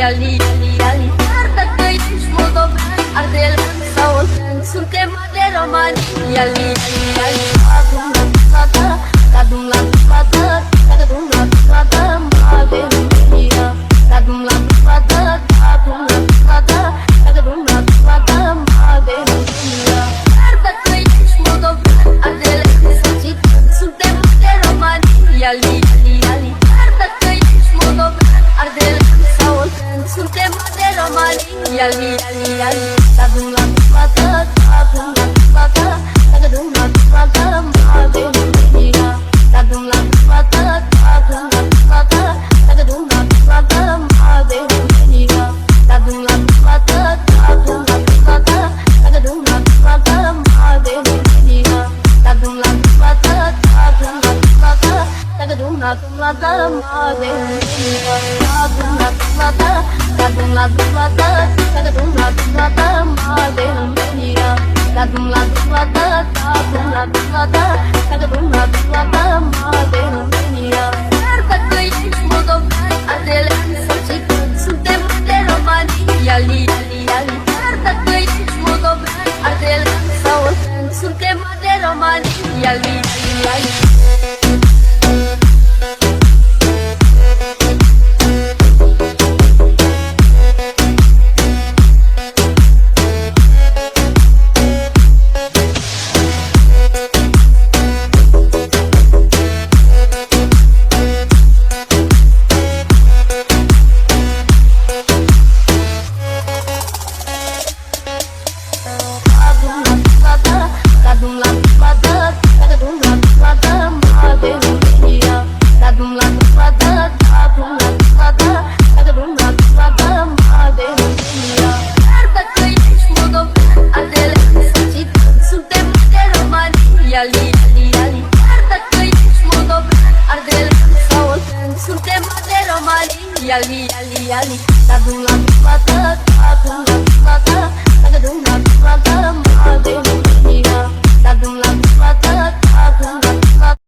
Ali, Ali, Ali. Chiar dacă ești moldovean, ardelean sau oltean, suntem de romani. Ali, Ali, Ali. Cadum la plata, cadum la plata, cadum la plata, mare România. Cadum la plata, cadum la plata, cadum la plata, mare România. Chiar dacă ești moldovean, ardelean sau țigan, suntem de romani. Ali, Ali, Ali. Chiar dacă ești moldovean, ardelean sau oltean, suntem de romani. Ali, Ali, Ali. Cadum la plata, cadum la plata, cadum la plata, mare România. Cadum la plata, cadum la plata, cadum la plata, mare România. Cadum la plata, cadum la plata, cadum la plata, mare România. Cadum la plata, cadum la plata, cadum la plata, mare România. Cadum la plata, cadum la plata, cadum la plata, mare România. Cadum la plata, cadum la plata, cadum la plata, mare România. Chiar dacă ești moldovean, ardelean sau țigan, suntem de romani. Ali, Ali, Ali. Chiar dacă ești moldovean, ardelean sau oltean, suntem de romani. Ali, Ali, Ali. Cadum la plata, cadum la plata, mare România. Cadum la plata, cadum la plata, cadum la plata, mare România. Chiar dacă ești moldovean, ardelean sau țigan, suntem de romani. Ali, Ali, Ali. Chiar dacă ești moldovean, ardelean sau oltean, suntem de romani. Ali, Ali, Ali. Cadum la plata, cadum la plata, cadum la plata, mare România. Cadum la plata, cadum la plata.